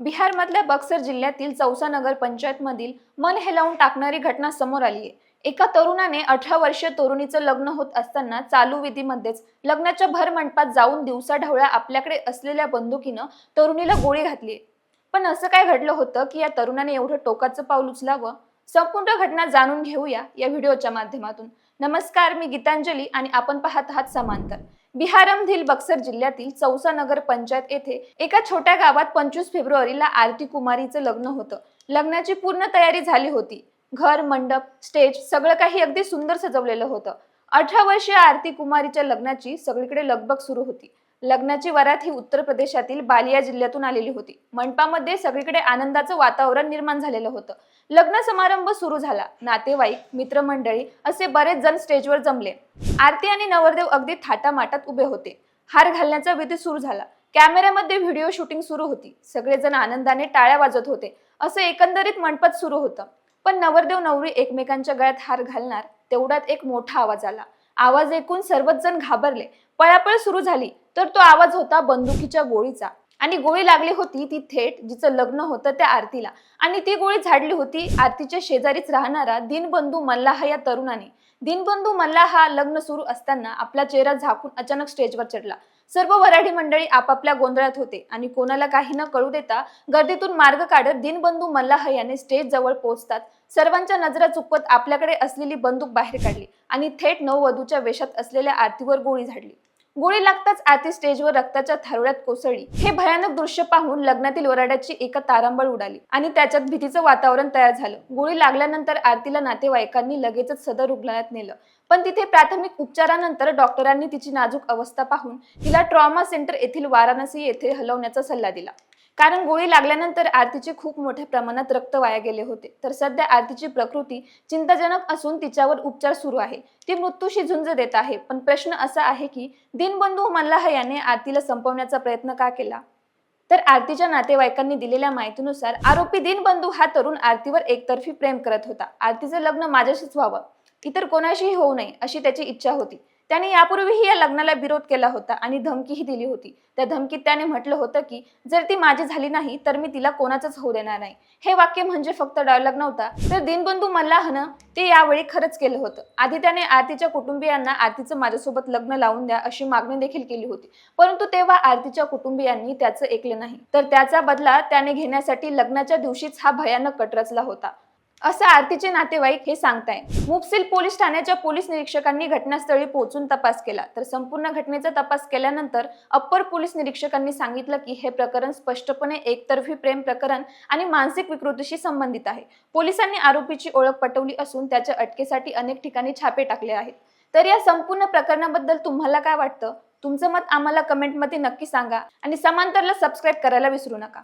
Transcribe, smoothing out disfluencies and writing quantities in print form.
बिहारमधल्या बक्सर जिल्ह्यातील चौसा नगर पंचायतमधील मन हेलावून टाकणारी घटना समोर आली आहे। एका तरुणाने 18 वर्षीय तरुणीचं लग्न होत असताना चालू विधीमध्येच लग्नाच्या भर मंडपात जाऊन दिवसाढवळ्या आपल्याकडे असलेल्या बंदुकीनं तरुणीला गोळी घातली। पण असं काय घडलं होतं की या तरुणाने एवढं टोकाचं पाऊल उचलावं? संपूर्ण घटना जाणून घेऊया या व्हिडिओच्या माध्यमातून। नमस्कार, मी गीतांजली आणि आपण पाहत आहात समांतर। बिहारमधील बक्सर जिल्ह्यातील चौसा नगर पंचायत येथे एका छोट्या गावात 25 फेब्रुवारीला आरती कुमारीचं लग्न होतं। लग्नाची पूर्ण तयारी झाली होती। घर, मंडप, स्टेज सगळं काही अगदी सुंदर सजवलेलं होतं। 18 वर्षीय आरती कुमारीच्या लग्नाची सगळीकडे लगबग सुरू होती। लग्नाची वरात ही उत्तर प्रदेशातील बालिया जिल्ह्यातून आलेली होती। मंडपामध्ये सगळीकडे आनंदाचं वातावरण निर्माण झालेलं होतं। लग्न समारंभ सुरू झाला। नातेवाईक, मित्रमंडळी असे बरेच जण स्टेजवर जमले। आरती आणि नवरदेव अगदी थाटामाटात उभे होते। हार घालण्याचा विधी सुरू झाला। कॅमेऱ्यामध्ये व्हिडिओ शूटिंग सुरू होती। सगळेजण आनंदाने टाळ्या वाजवत होते। असं एकंदरीत मंडपात सुरू होतं। पण नवरदेव नवरी एकमेकांच्या गळ्यात हार घालणार तेवढ्यात एक मोठा आवाज आला। आवाज ऐकून सर्वच जण घाबरले। पळापळ सुरू झाली तर तो आवाज होता बंदुकीच्या गोळीचा। आणि गोळी लागली होती ती थेट जिचं लग्न होतं त्या आरतीला। आणि ती गोळी झाडली होती आरतीच्या शेजारीच राहणारा दीनबंधू मल्लाह या तरुणाने। दीनबंधू मल्लाह लग्न सुरू असताना आपला चेहरा झाकून अचानक स्टेजवर चढला। सर्व वऱ्हाडी मंडळी आपापल्या गोंधळात होते आणि कोणाला काही न कळू देता गर्दीतून मार्ग काढत दीनबंधू मल्लाह याने स्टेज जवळ पोहोचतात सर्वांच्या नजरा चुकवत आपल्याकडे असलेली बंदूक बाहेर काढली आणि थेट नववधूच्या वेशात असलेल्या आरतीवर गोळी झाडली। गोळी लागताच आरती स्टेजवर रक्ताच्या थारोळ्यात कोसळली। हे भयानक दृश्य पाहून लग्नातील वऱ्हाड्याची एका तारांबळ उडाली आणि त्याच्यात भीतीचं वातावरण तयार झालं। गोळी लागल्यानंतर आरतीला नातेवाईकांनी लगेचच सदर रुग्णालयात नेलं। पण तिथे प्राथमिक उपचारानंतर डॉक्टरांनी तिची नाजूक अवस्था पाहून तिला ट्रॉमा सेंटर येथील वाराणसी येथे हलवण्याचा सल्ला दिला। कारण गोळी लागल्यानंतर आरतीचे खूप मोठ्या प्रमाणात रक्त वाया गेले होते। तर सध्या आरतीची प्रकृती चिंताजनक असून तिच्यावर उपचार सुरू आहे। ती मृत्यूशी झुंज देत आहे। पण प्रश्न असा आहे की दीनबंधू मल्लाह याने आरतीला संपवण्याचा प्रयत्न का केला? तर आरतीच्या नातेवाईकांनी दिलेल्या माहितीनुसार आरोपी दीनबंधू हा तरुण आरतीवर एकतर्फी प्रेम करत होता। आरतीचं लग्न माझ्याशीच व्हावं, इतर कोणाशीही होऊ नये अशी त्याची इच्छा होती। त्याने यापूर्वीही या लग्नाला विरोध केला होता आणि धमकीही दिली होती। त्या धमकीत त्याने म्हटलं होतं की जर ती माझी झाली नाही तर मी तिला कोणाचंच होऊ देणार नाही। हे वाक्य म्हणजे फक्त डायलॉग नव्हता, तर दीनबंधू मल्लाहनं ते यावेळी खरंच केलं होतं। आधी त्याने आरतीच्या कुटुंबियांना आरतीचं माझ्यासोबत लग्न लावून द्या अशी मागणी देखील केली होती। परंतु तेव्हा आरतीच्या कुटुंबियांनी त्याचं ऐकले नाही। तर त्याचा बदला त्याने घेण्यासाठी लग्नाच्या दिवशीच हा भयानक कट रचला होता असं आरतीचे नातेवाईक हे सांगताय। मुफसिल पोलीस ठाण्याच्या पोलीस निरीक्षकांनी घटनास्थळी पोहोचून तपास केला। तर संपूर्ण घटनेचा तपास केल्यानंतर अप्पर पोलीस निरीक्षकांनी सांगितलं की हे प्रकरण स्पष्टपणे एकतर्फी प्रेम प्रकरण आणि मानसिक विकृतीशी संबंधित आहे। पोलिसांनी आरोपीची ओळख पटवली असून त्याच्या अटकेसाठी अनेक ठिकाणी छापे टाकले आहेत। तर या संपूर्ण प्रकरणाबद्दल तुम्हाला काय वाटतं? तुमचं मत आम्हाला कमेंटमध्ये नक्की सांगा आणि समांतरला सबस्क्राईब करायला विसरू नका।